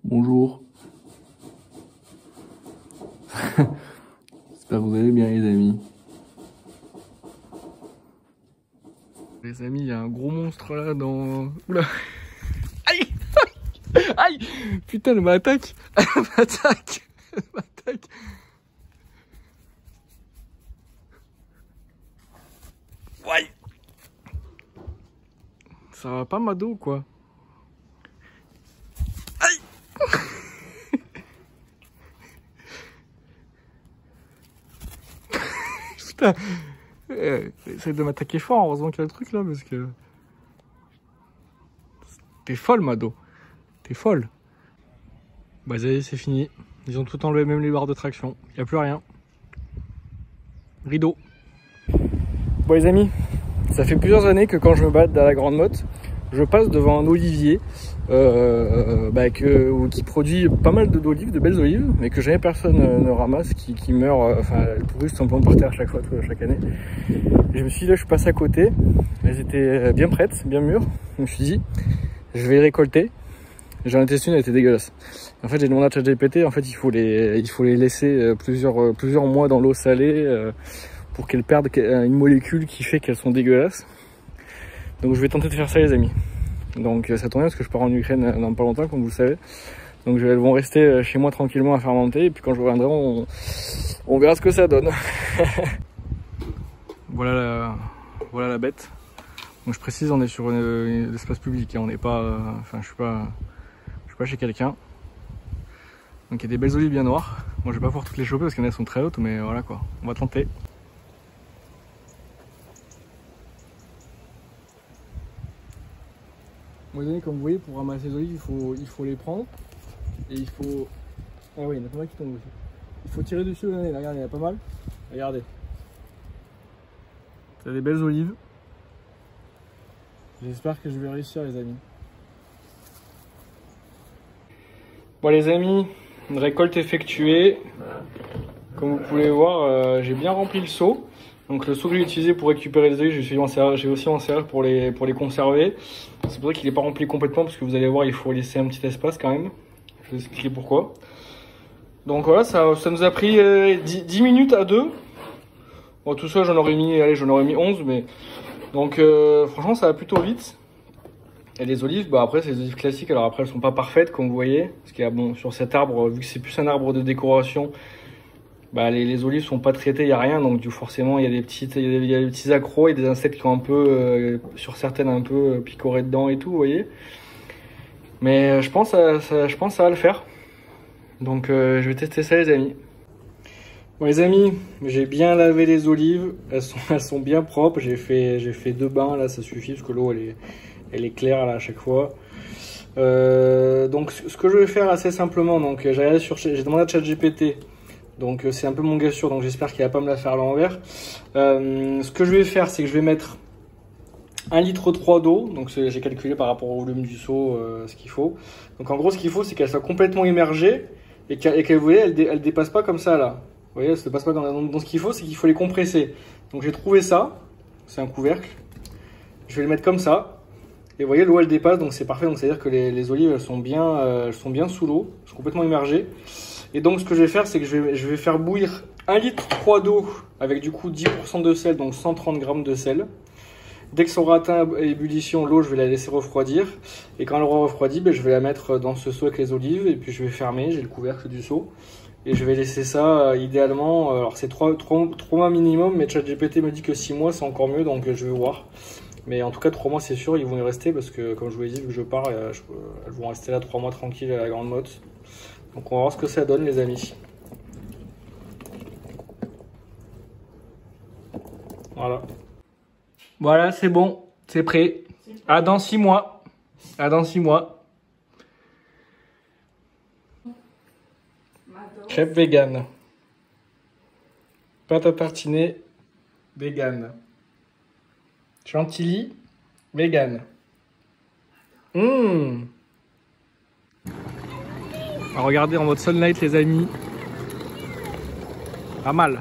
Bonjour. J'espère que vous allez bien les amis. Les amis, il y a un gros monstre là dans... Oula. Aïe. Aïe. Putain, elle m'attaque. Elle m'attaque. Elle m'attaque. Ouais. Ça va pas Mado quoi. Aïe. Putain. Essaye de m'attaquer fort, heureusement qu'il y a le truc là, parce que... T'es folle Mado. T'es folle. Bah ça y est, c'est fini. Ils ont tout enlevé, même les barres de traction. Il n'y a plus rien. Rideau. Bon les amis, ça fait plusieurs années que quand je me balade dans la Grande Motte, je passe devant un olivier qui produit pas mal d'olives, de belles olives, mais que jamais personne ne ramasse, qui meurt, enfin elles pourrissent simplement par terre à chaque fois, chaque année. Et je me suis dit là, je suis passé à côté, elles étaient bien prêtes, bien mûres. Je me suis dit, je vais les récolter. J'en ai testé une, elle était dégueulasse. En fait, j'ai demandé à ChatGPT, en fait, il faut les laisser plusieurs mois dans l'eau salée pour qu'elles perdent une molécule qui fait qu'elles sont dégueulasses. Donc, je vais tenter de faire ça, les amis. Donc, ça tombe bien parce que je pars en Ukraine dans pas longtemps, comme vous le savez. Donc, elles vont rester chez moi tranquillement à fermenter. Et puis, quand je reviendrai, on verra ce que ça donne. Voilà la bête. Donc, je précise, on est sur l'espace public. Hein. On n'est pas, je suis pas chez quelqu'un. Donc il y a des belles olives bien noires. Moi je vais pas pouvoir toutes les choper parce qu'elles sont très hautes, mais voilà quoi, on va tenter. Bon les amis, comme vous voyez, pour ramasser les olives, il faut les prendre. Et il faut... Ah oui, il y en a pas mal qui tombent aussi. Il faut tirer dessus, regardez, il y en a pas mal. Regardez. C'est des belles olives. J'espère que je vais réussir les amis. Bon les amis, une récolte effectuée. Comme vous pouvez voir, j'ai bien rempli le seau. Donc le seau que j'ai utilisé pour récupérer les olives, j'ai aussi en serré pour les conserver. C'est pour ça qu'il n'est pas rempli complètement, parce que vous allez voir, il faut laisser un petit espace quand même. Je vais vous expliquer pourquoi. Donc voilà, ça nous a pris 10 minutes à deux. Bon, tout ça, j'en aurais mis 11, mais... Donc franchement, ça va plutôt vite. Et les olives, bah après c'est des olives classiques, alors après elles sont pas parfaites comme vous voyez, parce qu'il y a bon sur cet arbre, vu que c'est plus un arbre de décoration, bah les olives sont pas traitées, il y a rien, donc forcément il y a des petits accros et des insectes qui ont un peu, sur certaines un peu picoré dedans et tout, vous voyez. Mais je pense que ça va le faire. Donc je vais tester ça les amis. Bon les amis, j'ai bien lavé les olives, elles sont bien propres, j'ai fait 2 bains là, ça suffit parce que l'eau elle est claire là à chaque fois. Donc ce que je vais faire assez simplement, donc j'ai demandé à ChatGPT, donc c'est un peu mon gars sûr, donc j'espère qu'il va pas me la faire à l'envers. Ce que je vais faire, c'est que je vais mettre 1,3 litre d'eau, donc j'ai calculé par rapport au volume du seau ce qu'il faut. Donc en gros ce qu'il faut, c'est qu'elle soit complètement immergée et qu'elle vous voyez, elle dépasse pas comme ça là. Vous voyez, elle se dépasse pas comme ça. Donc ce qu'il faut, c'est qu'il faut les compresser. Donc j'ai trouvé ça, c'est un couvercle. Je vais le mettre comme ça. Et vous voyez, l'eau elle dépasse, donc c'est parfait. Donc c'est à dire que les olives elles sont bien sous l'eau, elles sont complètement immergées. Et donc ce que je vais faire, c'est que je vais faire bouillir 1,3 litre d'eau avec du coup 10% de sel, donc 130 g de sel. Dès que ça aura atteint ébullition, l'eau je vais la laisser refroidir. Et quand elle aura refroidi, je vais la mettre dans ce seau avec les olives. Et puis je vais fermer, j'ai le couvercle du seau. Et je vais laisser ça idéalement, alors c'est 3 mois minimum, mais ChatGPT me dit que 6 mois c'est encore mieux, donc je vais voir. Mais en tout cas 3 mois c'est sûr, ils vont y rester parce que comme je vous l'ai dit, vu que je pars, elles vont rester là 3 mois tranquilles à la Grande Motte. Donc on va voir ce que ça donne les amis. Voilà. Voilà, c'est bon, c'est prêt. À dans 6 mois. À dans 6 mois. Crêpe vegan. Pâte à tartiner vegan. Chantilly vegan. Regardez en mode sunlight les amis. Pas mal.